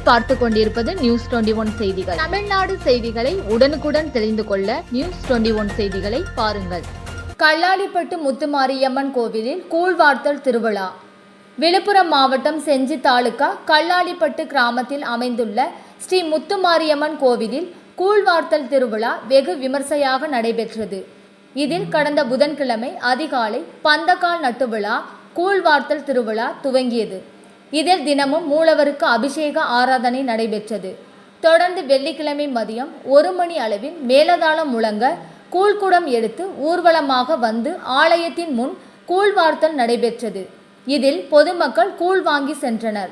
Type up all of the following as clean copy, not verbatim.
நீங்கள் பார்த்து கொண்டிருப்பது நியூஸ் 21 செய்திகள். தமிழ்நாடு செய்திகளை உடனுக்குடன் தெரிந்து கொள்ள நியூஸ் 21 செய்திகளை பாருங்கள். கல்லாலிப்பட்டு முத்துமாரியம்மன் கோவிலில் கூழ்வார்த்தல் திருவிழா. விழுப்புரம் மாவட்டம் செஞ்சி தாலுகா கல்லாலிப்பட்டு கிராமத்தில் அமைந்துள்ள ஸ்ரீ முத்துமாரியம்மன் கோவிலில் கூழ்வார்த்தல் திருவிழா வெகு விமர்சையாக நடைபெற்றது. இதில் கடந்த புதன்கிழமை அதிகாலை பந்தக்கால் நட்டு விழா, கூழ்வார்த்தல் திருவிழா துவங்கியது. இதில் தினமும் மூலவருக்கு அபிஷேக ஆராதனை நடைபெற்றது. தொடர்ந்து வெள்ளிக்கிழமை மதியம் 1 மணி அளவில் மேலதாளம் முழங்க கூழ்குடம் எடுத்து ஊர்வலமாக வந்து ஆலயத்தின் முன் கூழ்வார்த்தல் நடைபெற்றது. இதில் பொதுமக்கள் கூழ் வாங்கி சென்றனர்.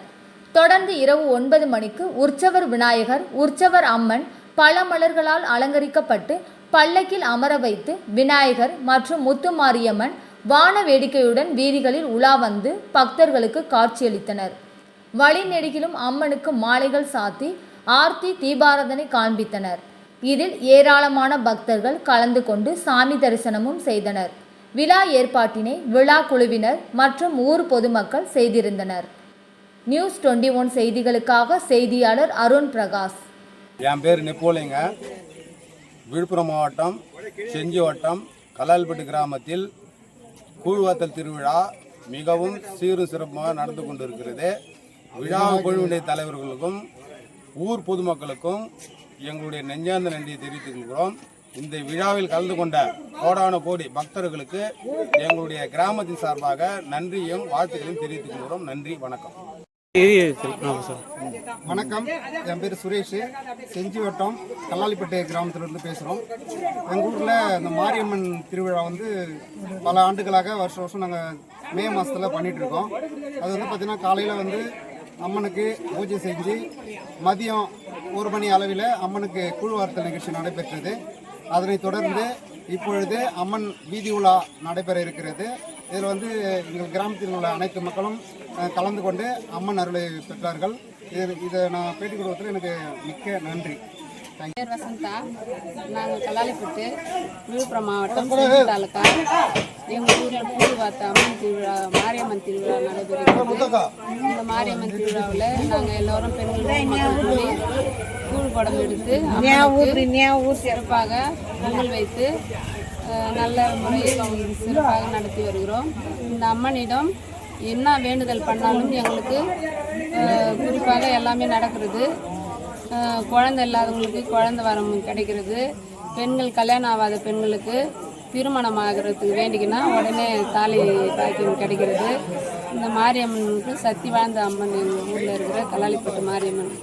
தொடர்ந்து இரவு 9 மணிக்கு உற்சவர் விநாயகர், உற்சவர் அம்மன் பல மலர்களால் அலங்கரிக்கப்பட்டு பல்லக்கில் அமர வைத்து விநாயகர் மற்றும் முத்துமாரியம்மன் வான வேடிக்கையுடன் வீதிகளில் உலா வந்து பக்தர்களுக்கு காட்சியளித்தனர். வழிநெடுகிலும் அம்மனுக்கு மாலைகள் சாத்தி ஆர்த்தி தீபாராதனை காண்பித்தனர். இதில் ஏராளமான பக்தர்கள் கலந்து கொண்டு சாமி தரிசனமும் செய்தனர். விழா ஏற்பாட்டினை விழா குழுவினர் மற்றும் ஊர் பொதுமக்கள் செய்திருந்தனர். நியூஸ் 21 செய்திகளுக்காக செய்தியாளர் அருண் பிரகாஷ். என் பேர் நெப்போலிங்க. விழுப்புரம் மாவட்டம் செஞ்சி வட்டம் கல்லாலிப்பட்டு கிராமத்தில் கூழ்வார்த்தல் திருவிழா மிகவும் சீரும் சிறப்பாக நடந்து கொண்டிருக்கிறது. விழா குழுவினுடைய தலைவர்களுக்கும் ஊர் பொதுமக்களுக்கும் எங்களுடைய நெஞ்சார்ந்த நன்றியை தெரிவித்துக் கொள்கிறோம். இந்த விழாவில் கலந்து கொண்ட கோடான கோடி பக்தர்களுக்கு எங்களுடைய கிராமத்தின் சார்பாக நன்றியும் வாழ்த்துக்களையும் தெரிவித்துக் கொள்கிறோம். நன்றி, வணக்கம். வணக்கம், என் பேர் சுரேஷ். செஞ்சி வட்டம் கல்லாலிப்பட்டு கிராமத்திலிருந்து பேசுகிறோம். எங்கள் ஊரில் இந்த மாரியம்மன் திருவிழா பல ஆண்டுகளாக வருஷம் வருஷம் நாங்கள் மே மாதத்தில் பண்ணிகிட்ருக்கோம். அது பார்த்திங்கன்னா காலையில் அம்மனுக்கு பூஜை செஞ்சு மதியம் 1 மணி அளவில் அம்மனுக்கு கூழ்வார்த்தல் நிகழ்ச்சி நடைபெற்றது. அதனைத் தொடர்ந்து இப்பொழுது அம்மன் வீதி உலா நடைபெற இருக்கிறது. இதில் எங்கள் கிராமத்தில் உள்ள அனைத்து மக்களும் கலந்து கொண்டு அம்மன் அருளை பெற்றார்கள். இதை நான் பேட்டி கொடுத்ததில் எனக்கு மிக்க நன்றி. பேர் வசந்தா. நாங்கள் கல்லாலிப்பட்டு விழுப்புரம் மாவட்டம் தாலுக்கா. எங்கள் ஊரில் கூழ்வார்த்த அம்மன் திருவிழா, மாரியம்மன் திருவிழா நடைபெறுகிறது. இந்த மாரியம்மன் திருவிழாவில் நாங்கள் எல்லோரும் பெண்கள் கூடி கூழ் குடம் எடுத்து சிறப்பாக பொங்கல் வைத்து நல்ல முறையில் சிறப்பாக நடத்தி வருகிறோம். இந்த அம்மனிடம் என்ன வேண்டுதல் பண்ணாலும் எங்களுக்கு குறிப்பாக எல்லாமே நடக்கிறது. குழந்தை இல்லாதவங்களுக்கு குழந்தை வரம் கிடைக்கிறது. பெண்கள் கல்யாணம் ஆகாத பெண்களுக்கு திருமணம் ஆகிறதுக்கு வேண்டிக்கினா உடனே தாலி பாக்கியம் கிடைக்கிறது. இந்த மாரியம்மனுக்கு சக்தி வாழ்ந்த அம்மன் எங்கள் ஊரில் இருக்கிற கல்லாலிப்பட்டு மாரியம்மன்.